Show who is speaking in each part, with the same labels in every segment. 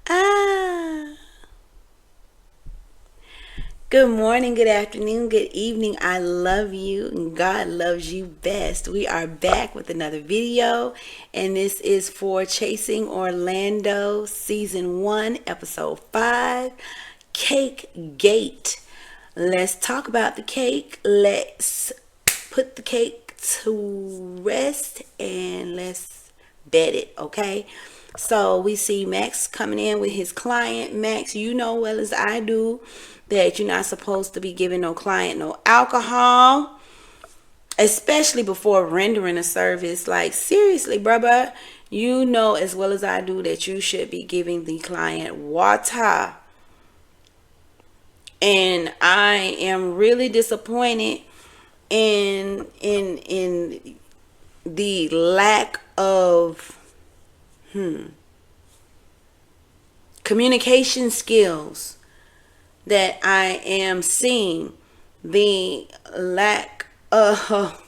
Speaker 1: Ah. Good morning, good afternoon, good evening. I love you and God loves you best. We are back with another video, and this is for Chasing Orlando Season 1, Episode 5, Cake Gate. Let's talk about the cake. Let's put the cake to rest and let's bet it, okay? So we see Max coming in with his client. Max, you know well as I do that you're not supposed to be giving no client no alcohol, especially before rendering a service. Like, seriously, brother, you know as well as I do that you should be giving the client water. And I am really disappointed in the lack of communication skills that I am seeing. The lack of,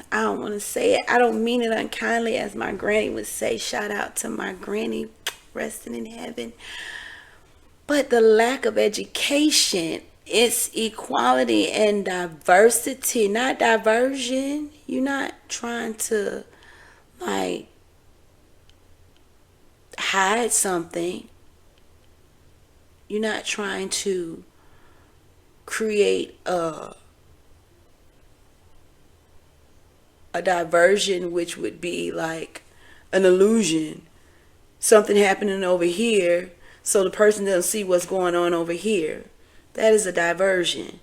Speaker 1: I don't want to say it, I don't mean it unkindly, as my granny would say. Shout out to my granny, resting in heaven. But the lack of education, it's equality and diversity, not diversion. You're not trying to like hide something. You're not trying to create a diversion, which would be like an illusion. Something happening over here, so the person doesn't see what's going on over here. That is a diversion.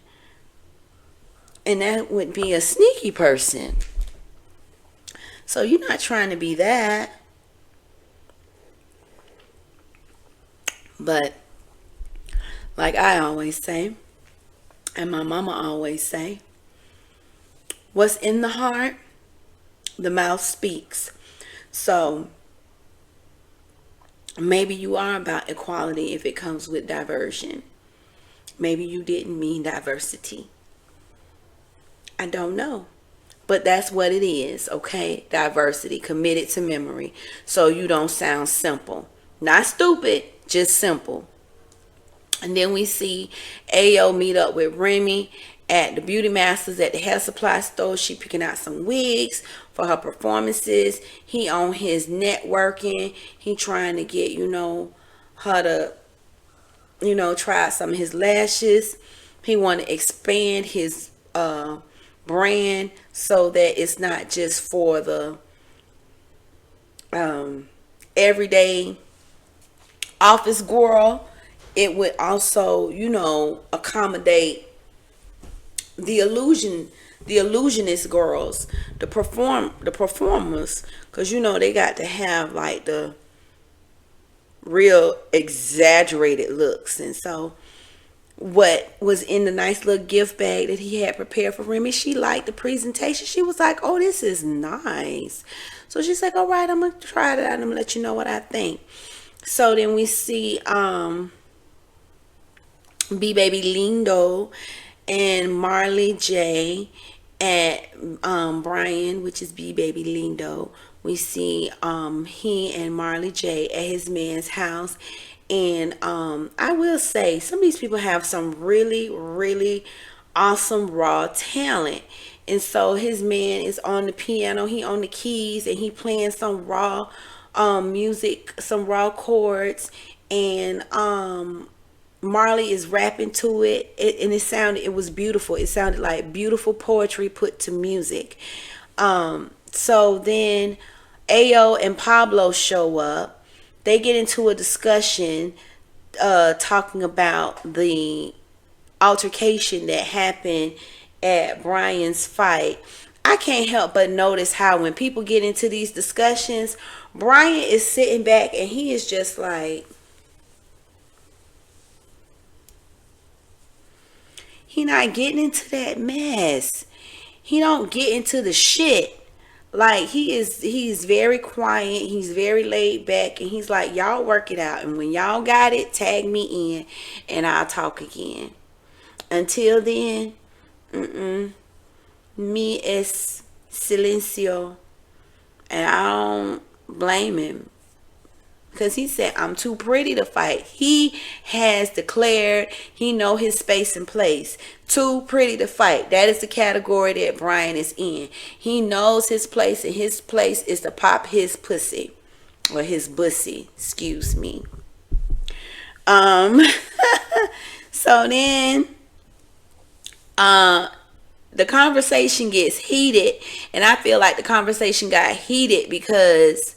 Speaker 1: And that would be a sneaky person. So you're not trying to be that. But like I always say, and my mama always say, what's in the heart, the mouth speaks. So maybe you are about equality if it comes with diversion. Maybe you didn't mean diversity. I don't know. But that's what it is, okay? Diversity, committed to memory. So you don't sound simple. Not stupid, just simple. And then we see Ayo meet up with Remy at the Beauty Masters at the hair supply store. She picking out some wigs for her performances. He on his networking. He trying to get, her to, try out some of his lashes. He want to expand his brand so that it's not just for the everyday office girl. It would also, accommodate the illusionist girls, the performers, because they got to have like the real exaggerated looks. And so what was in the nice little gift bag that he had prepared for Remy, she liked the presentation. She was like, oh, this is nice. So she's like, all right, I'm gonna try it out and I'm gonna let you know what I think. So then we see B Baby Lindo and Marley J at Brian, which is B Baby Lindo. We see he and Marley J at his man's house. And I will say some of these people have some really, really awesome raw talent. And so his man is on the piano, he on the keys, and he playing some raw music, some raw chords. And Marley is rapping to and it was beautiful. It sounded like beautiful poetry put to music. So then Ayo and Pablo show up. They get into a discussion talking about the altercation that happened at Brian's fight. I can't help but notice how when people get into these discussions, Brian is sitting back and he is just like, he not getting into that mess. He don't get into the shit. Like he's very quiet, he's very laid back, and he's like, y'all work it out, and when y'all got it, tag me in and I'll talk again. Until then, mi es silencio. And I don't blame him, because he said, I'm too pretty to fight. He has declared he know his space and place. Too pretty to fight. That is the category that Brian is in. He knows his place, and his place is to pop his pussy. Or his bussy, excuse me. Um so then the conversation gets heated, and I feel like the conversation got heated because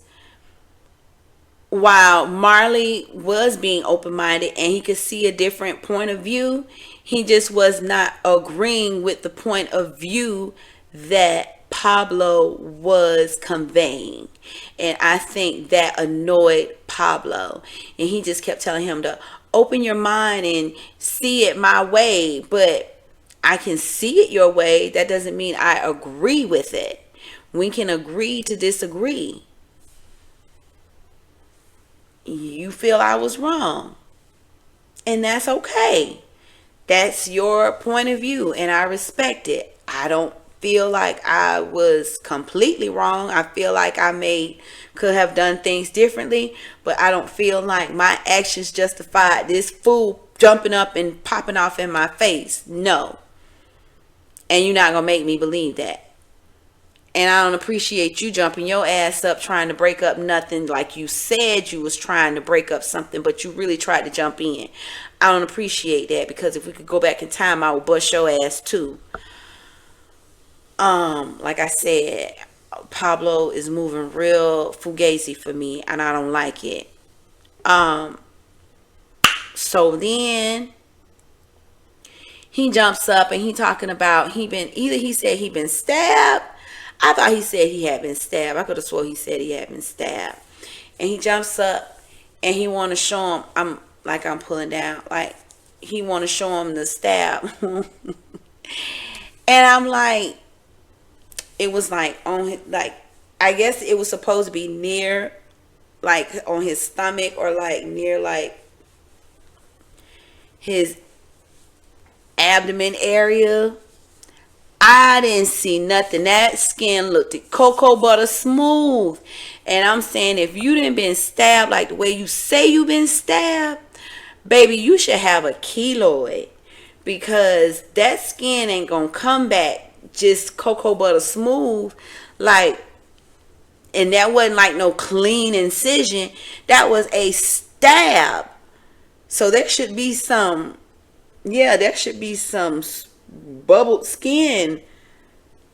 Speaker 1: while Marley was being open-minded and he could see a different point of view, he just was not agreeing with the point of view that Pablo was conveying. And I think that annoyed Pablo. And he just kept telling him to open your mind and see it my way. But I can see it your way. That doesn't mean I agree with it. We can agree to disagree. You feel I was wrong, and that's okay. That's your point of view, and I respect it. I don't feel like I was completely wrong. I feel like could have done things differently, but I don't feel like my actions justified this fool jumping up and popping off in my face. No. And you're not gonna make me believe that. And I don't appreciate you jumping your ass up trying to break up nothing, like you said you was trying to break up something, but you really tried to jump in. I don't appreciate that, because if we could go back in time, I would bust your ass too. Like I said, Pablo is moving real fugazi for me, and I don't like it. So then he jumps up and he talking about he said he been stabbed. I thought he said he had been stabbed. I could have swore he said he had been stabbed. And he jumps up and he want to show him, I'm pulling down, like he want to show him the stab. And I'm like, it was like on his, like, I guess it was supposed to be near, like on his stomach, or like near like his abdomen area. I didn't see nothing. That skin looked cocoa butter smooth. And I'm saying, if you didn't been stabbed like the way you say you been stabbed, baby, you should have a keloid, because that skin ain't gonna come back just cocoa butter smooth. Like, and that wasn't like no clean incision. That was a stab. So there should be some, there should be some bubbled skin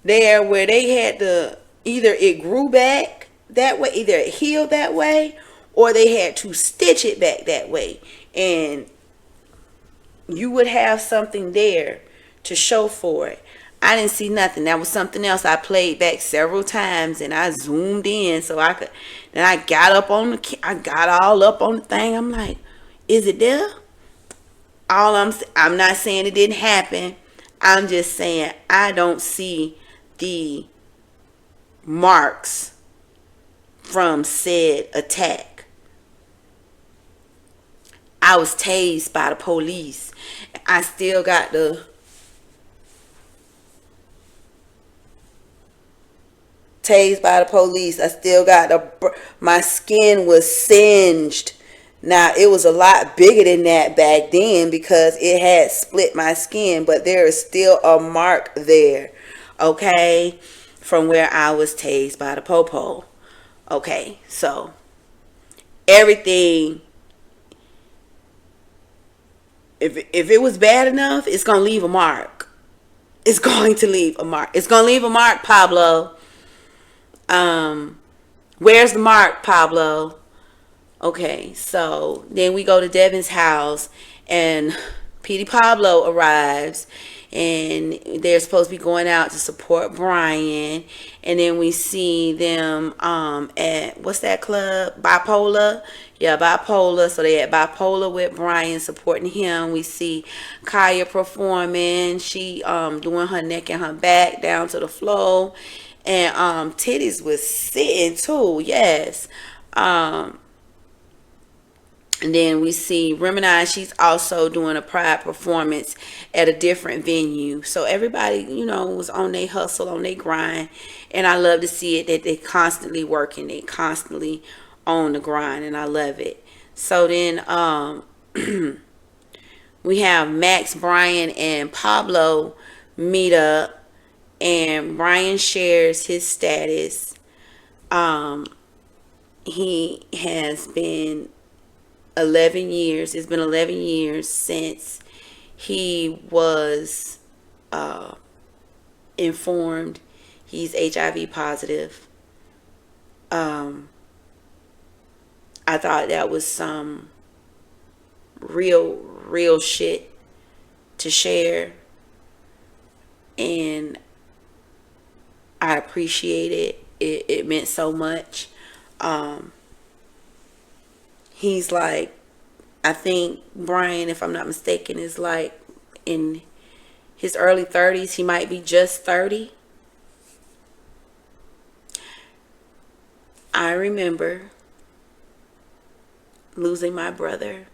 Speaker 1: there where they had to, either it grew back that way, either it healed that way, or they had to stitch it back that way, and you would have something there to show for it. I didn't see nothing. That was something else I played back several times, and I zoomed in so I could. Then I got all up on the thing. I'm like, is it there? I'm not saying it didn't happen. I'm just saying I don't see the marks from said attack. I was tased by the police. I still got the tased by the police. I still got my skin was singed. Now, it was a lot bigger than that back then because it had split my skin, but there is still a mark there, okay, from where I was tased by the popo. Okay, so everything, if it was bad enough, it's going to leave a mark. It's going to leave a mark. It's going to leave a mark, Pablo. Where's the mark, Pablo? Okay, so then we go to Devin's house, and Petey Pablo arrives, and they're supposed to be going out to support Brian. And then we see them at, what's that club? Bipolar. Yeah, Bipolar. So they at Bipolar with Brian, supporting him. We see Kaya performing. She doing her neck and her back down to the floor. And Titties was sitting too. Yes. And then we see Remini, she's also doing a Pride performance at a different venue. So everybody, was on their hustle, on their grind. And I love to see it that they constantly working, they constantly on the grind, and I love it. So then we have Max, Brian, and Pablo meet up, and Brian shares his status. He has been 11 years. It's been 11 years since he was informed he's HIV positive. I thought that was some real shit to share, and I appreciate it. It meant so much. He's like, I think Brian, if I'm not mistaken, is like in his early 30s. He might be just 30. I remember losing my brother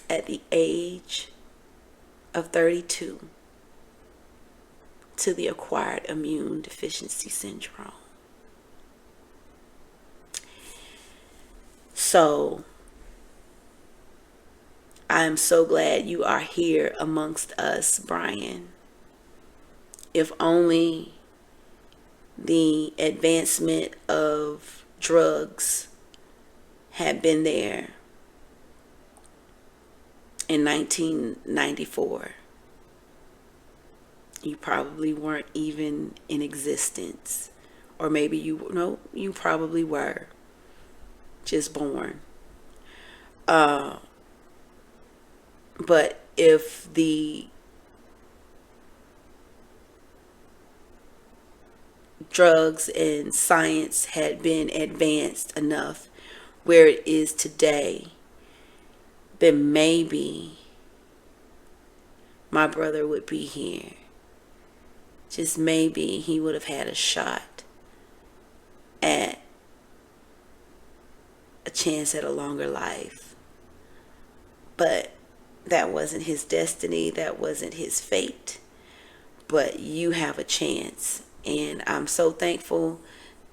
Speaker 1: at the age of 32 to the acquired immune deficiency syndrome. So I am so glad you are here amongst us, Brian. If only the advancement of drugs had been there in 1994, you probably weren't even in existence. Or maybe you probably were just born. But if the drugs and science had been advanced enough where it is today, then maybe my brother would be here. Just maybe he would have had a shot at a chance at a longer life. But that wasn't his destiny. That wasn't his fate. But you have a chance. And I'm so thankful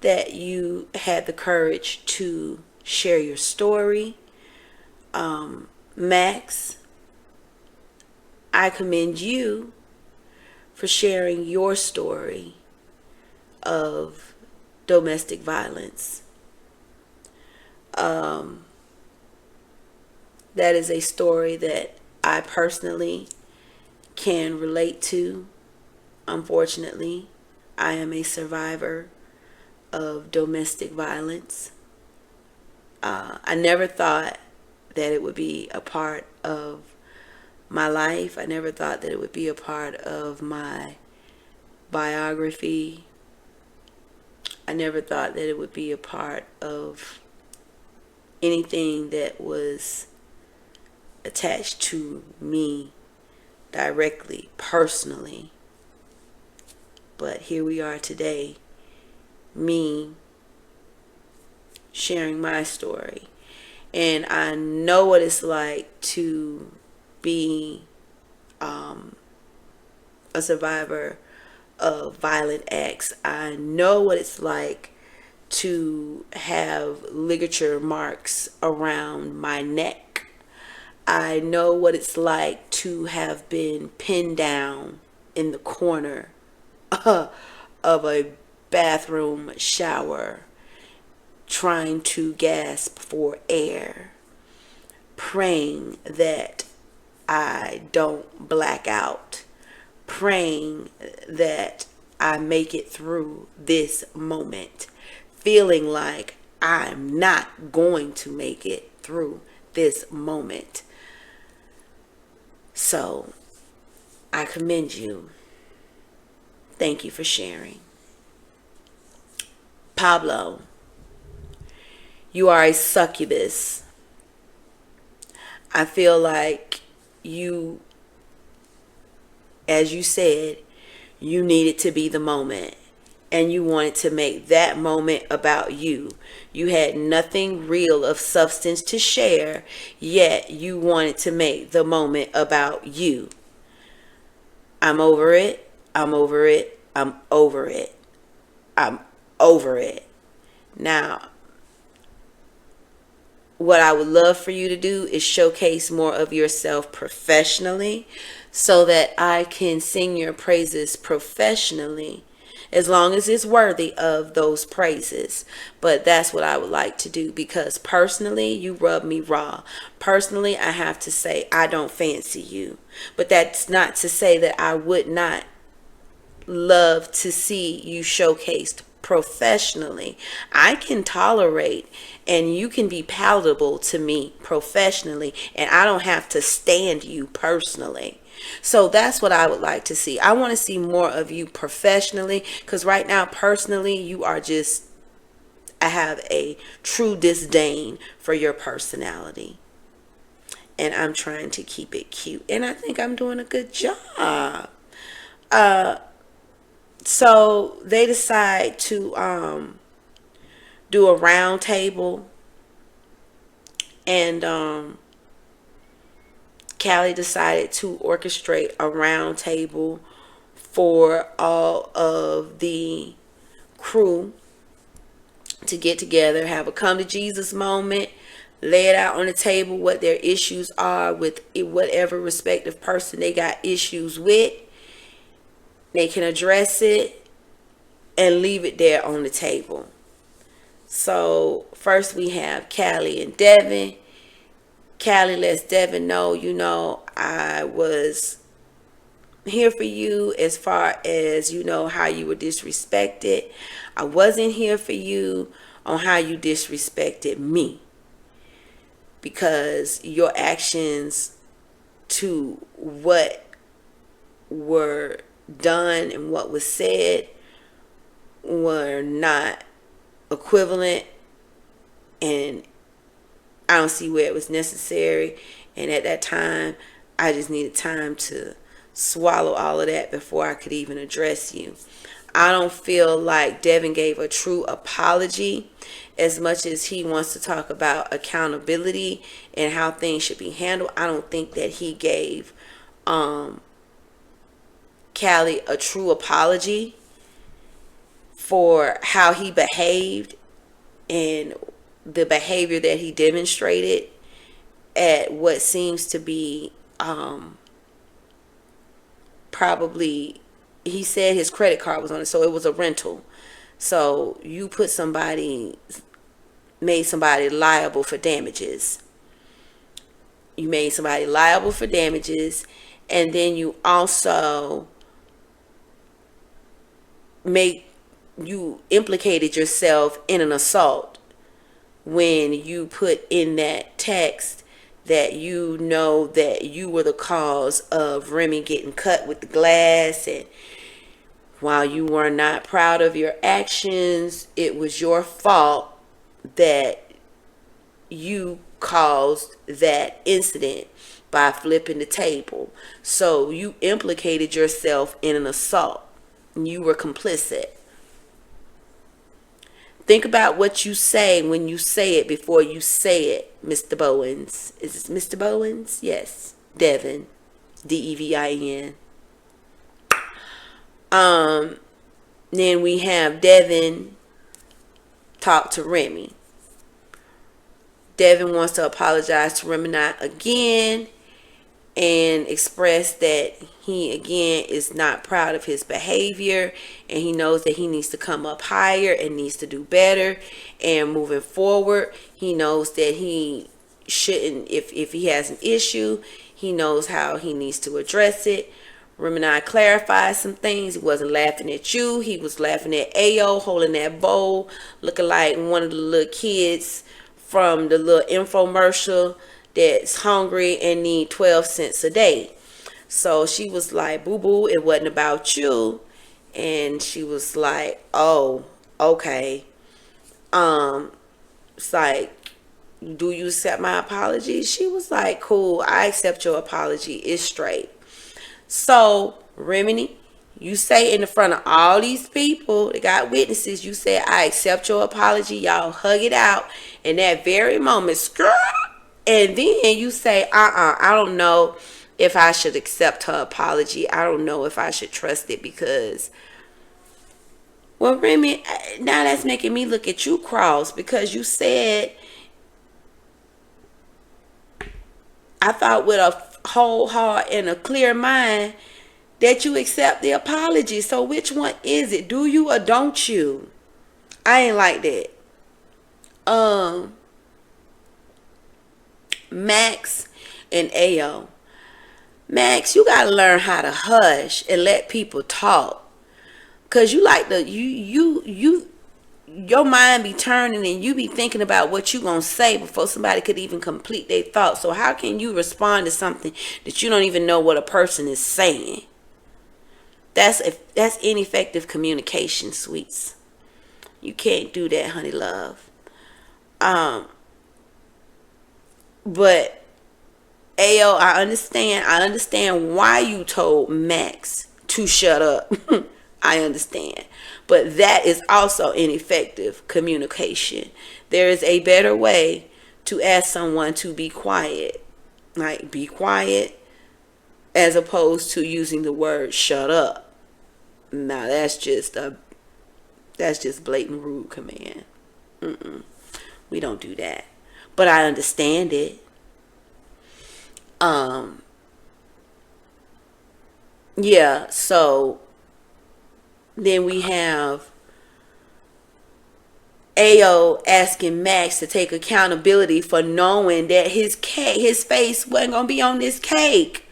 Speaker 1: that you had the courage to share your story. Max, I commend you for sharing your story of domestic violence. That is a story that I personally can relate to. Unfortunately, I am a survivor of domestic violence. I never thought that it would be a part of my life. I never thought that it would be a part of my biography. I never thought that it would be a part of anything that was attached to me directly, personally. But here we are today, me sharing my story. And I know what it's like to be a survivor of violent acts. I know what it's like to have ligature marks around my neck. I know what it's like to have been pinned down in the corner of a bathroom shower, trying to gasp for air, praying that I don't black out, praying that I make it through this moment, feeling like I'm not going to make it through this moment. So I commend you. Thank you for sharing. Pablo, you are a succubus. I feel like you, as you said, you needed to be the moment. and you wanted to make that moment about you. You had nothing real of substance to share, yet you wanted to make the moment about you. I'm over it. I'm over it. I'm over it. I'm over it. Now, what I would love for you to do is showcase more of yourself professionally so that I can sing your praises professionally, as long as it's worthy of those praises. But that's what I would like to do, because personally, you rub me raw. Personally, I have to say I don't fancy you. But that's not to say that I would not love to see you showcased professionally. I can tolerate and you can be palatable to me professionally, and I don't have to stand you personally. So that's what I would like to see. I want to see more of you professionally, because right now, personally, you are just, I have a true disdain for your personality. And I'm trying to keep it cute. And I think I'm doing a good job. So they decide to do a round table, and Callie decided to orchestrate a round table for all of the crew to get together, have a come to Jesus moment, lay it out on the table what their issues are with whatever respective person they got issues with. They can address it and leave it there on the table. So first we have Callie and Devin. Callie lets Devin know, I was here for you as far as, how you were disrespected. I wasn't here for you on how you disrespected me, because your actions to what were done and what was said were not equivalent, and I don't see where it was necessary. And at that time, I just needed time to swallow all of that before I could even address you. I don't feel like Devin gave a true apology, as much as he wants to talk about accountability and how things should be handled. I don't think that he gave Callie a true apology for how he behaved and the behavior that he demonstrated at what seems to be probably, he said his credit card was on it, so it was a rental. So you made somebody liable for damages. You made somebody liable for damages, and then you also you implicated yourself in an assault when you put in that text that that you were the cause of Remy getting cut with the glass, and while you were not proud of your actions, it was your fault that you caused that incident by flipping the table. So you implicated yourself in an assault. You were complicit. Think about what you say when you say it before you say it, Mr. Bowens. Is this Mr. Bowens? Yes. Devin. Devin. Then we have Devin talk to Remy. Devin wants to apologize to Remy again and express that he again is not proud of his behavior, and he knows that he needs to come up higher and needs to do better. And moving forward, he knows that he shouldn't, if he has an issue, he knows how he needs to address it. Remini clarified some things. He wasn't laughing at you. He was laughing at Ayo holding that bowl, looking like one of the little kids from the little infomercial that's hungry and need 12 cents a day. So she was like, boo boo, it wasn't about you. And she was like, oh, okay. It's like, do you accept my apology? She was like, cool, I accept your apology. It's straight. So, Remini, You say in the front of all these people that got witnesses, you say, I accept your apology. Y'all hug it out in that very moment. And then you say, I don't know if I should accept her apology. I don't know if I should trust it because, well, Remy, now that's making me look at you cross because you said, I thought with a whole heart and a clear mind that you accept the apology. So which one is it? Do you or don't you? I ain't like that. Max and Ayo. Max, you gotta learn how to hush and let people talk. Cause you like the your mind be turning and you be thinking about what you gonna say before somebody could even complete their thought. So how can you respond to something that you don't even know what a person is saying? That's ineffective communication, sweets. You can't do that, honey love. But Ayo, I understand why you told Max to shut up. I understand. But that is also ineffective communication. There is a better way to ask someone to be quiet. Like, be quiet, as opposed to using the word shut up. Now that's just blatant rude command. We don't do that. But I understand it. Yeah, so then we have Ayo asking Max to take accountability for knowing that his face wasn't gonna be on this cake.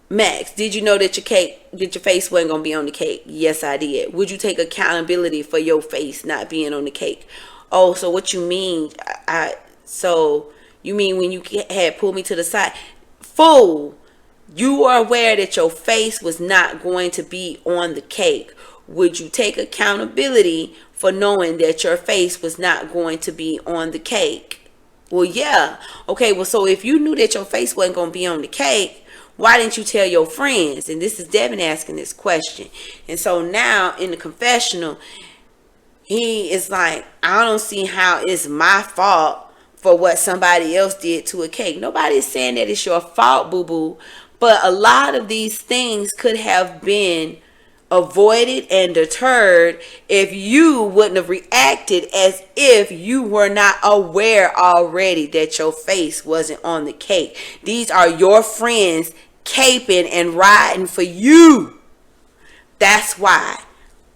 Speaker 1: Max, did you know that your face wasn't gonna be on the cake? Yes, I did. Would you take accountability for your face not being on the cake? Oh, so what you mean? So you mean when you had pulled me to the side, fool? You are aware that your face was not going to be on the cake. Would you take accountability for knowing that your face was not going to be on the cake? Well, yeah. Okay, well, so if you knew that your face wasn't going to be on the cake, why didn't you tell your friends? And this is Devin asking this question. And so now in the confessional, he is like, I don't see how it's my fault for what somebody else did to a cake. Nobody's saying that it's your fault, boo-boo. But a lot of these things could have been avoided and deterred if you wouldn't have reacted as if you were not aware already that your face wasn't on the cake. These are your friends caping and riding for you. That's why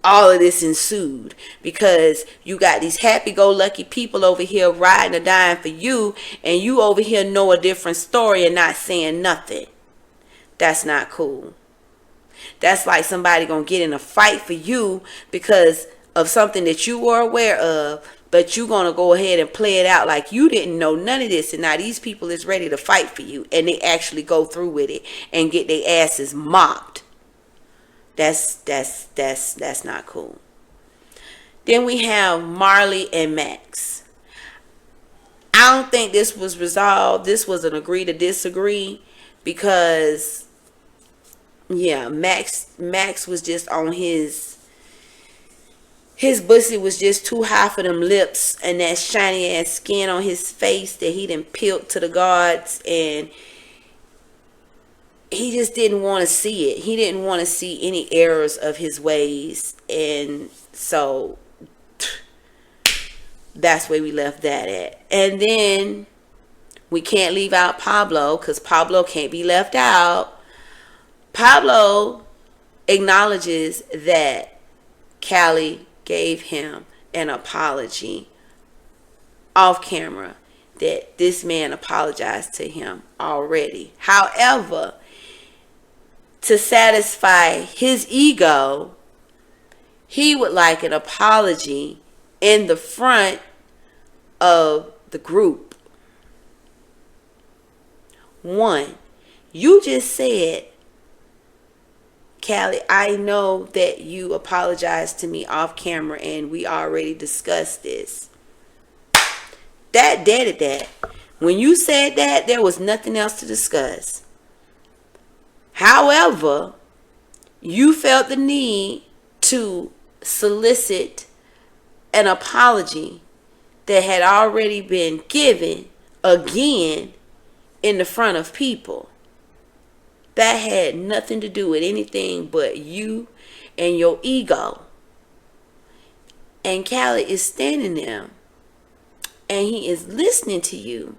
Speaker 1: all of this ensued, because you got these happy-go-lucky people over here riding or dying for you, and you over here know a different story and not saying nothing. That's not cool. That's like somebody gonna get in a fight for you because of something that you were aware of, but you gonna go ahead and play it out like you didn't know none of this, and now these people is ready to fight for you, and they actually go through with it and get their asses mopped. That's not cool. Then we have Marley and Max. I don't think this was resolved. This was an agree to disagree, because yeah, Max was just on his pussy was just too high for them lips and that shiny ass skin on his face that he done peeled to the gods, and he just didn't want to see it. He didn't want to see any errors of his ways, and so that's where we left that at. And then we can't leave out Pablo, because Pablo can't be left out. Pablo acknowledges that Callie gave him an apology off camera, that this man apologized to him already. However, to satisfy his ego, he would like an apology in the front of the group. One, you just said, Callie, I know that you apologized to me off camera and we already discussed this. That deaded that. When you said that, there was nothing else to discuss. However, you felt the need to solicit an apology that had already been given again in the front of people. That had nothing to do with anything but you and your ego. And Callie is standing there and he is listening to you,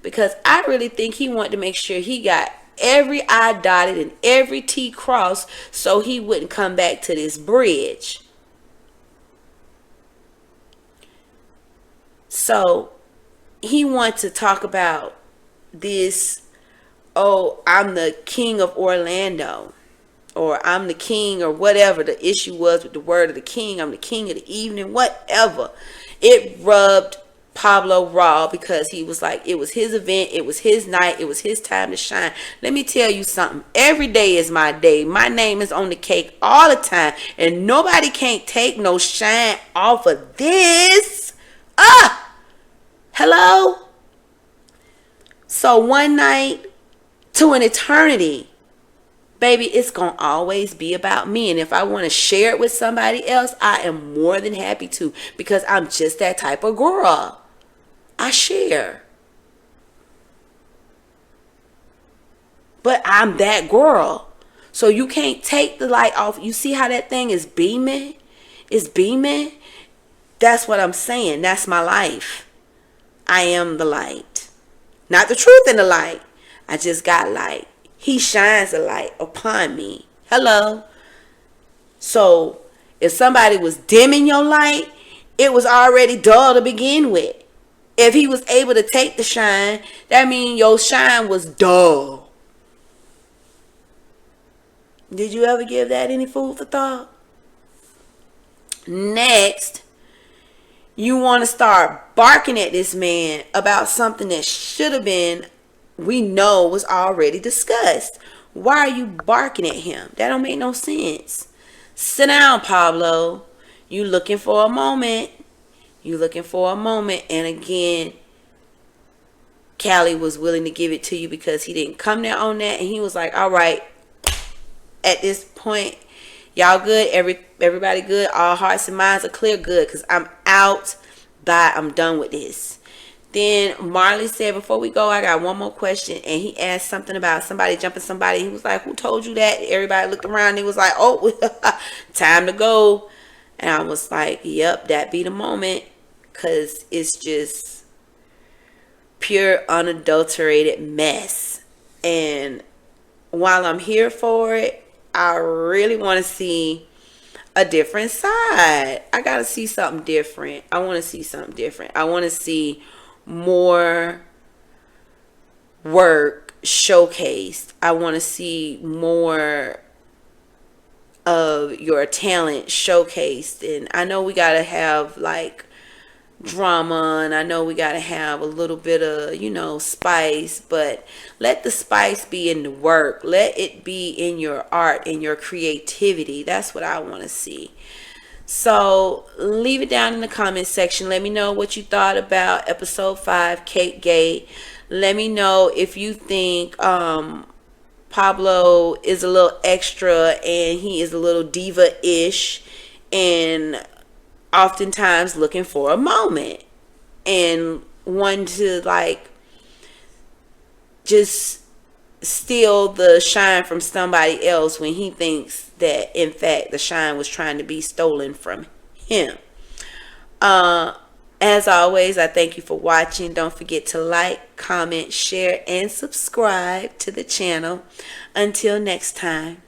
Speaker 1: because I really think he wanted to make sure he got every I dotted and every T crossed so he wouldn't come back to this bridge. So he wants to talk about this, oh, I'm the king of Orlando, or I'm the king, or whatever the issue was with the word of the king. I'm the king of the evening, whatever. It rubbed Pablo raw, because he was like, it was his event, it was his night, it was his time to shine. Let me tell you something. Every day is my day. My name is on the cake all the time, and nobody can't take no shine off of this. Hello? So one night to an eternity, baby, it's going to always be about me. And if I want to share it with somebody else, I am more than happy to, because I'm just that type of girl. I share. But I'm that girl. So you can't take the light off. You see how that thing is beaming? It's beaming. That's what I'm saying. That's my life. I am the light. Not the truth in the light. I just got light. He shines a light upon me. Hello. So if somebody was dimming your light, it was already dull to begin with. If he was able to take the shine, that means your shine was dull. Did you ever give that any food for thought? Next, you want to start barking at this man about something that should have been, we know, was already discussed. Why are you barking at him? That don't make no sense. Sit down, Pablo. You looking for a moment. You looking for a moment. And again, Callie was willing to give it to you because he didn't come there on that. And he was like, all right, at this point, y'all good? Everybody good? All hearts and minds are clear? Good, because I'm out. Bye. I'm done with this. Then Marley said, before we go, I got one more question. And he asked something about somebody jumping somebody. He was like, who told you that? Everybody looked around. And he was like, oh, time to go. And I was like, yep, that be the moment. Because it's just pure unadulterated mess. And while I'm here for it, I really want to see a different side. I got to see something different. I want to see something different. I want to see more work showcased. I want to see more of your talent showcased. And I know we got to have like drama, and I know we got to have a little bit of, spice, but let the spice be in the work. Let it be in your art and your creativity. That's what I want to see. So leave it down in the comment section. Let me know what you thought about episode 5, Cake Gate. Let me know if you think Pablo is a little extra and he is a little diva-ish and oftentimes looking for a moment and one to like just steal the shine from somebody else when he thinks that in fact the shine was trying to be stolen from him. As always, I thank you for watching. Don't forget to like, comment, share, and subscribe to the channel. Until next time.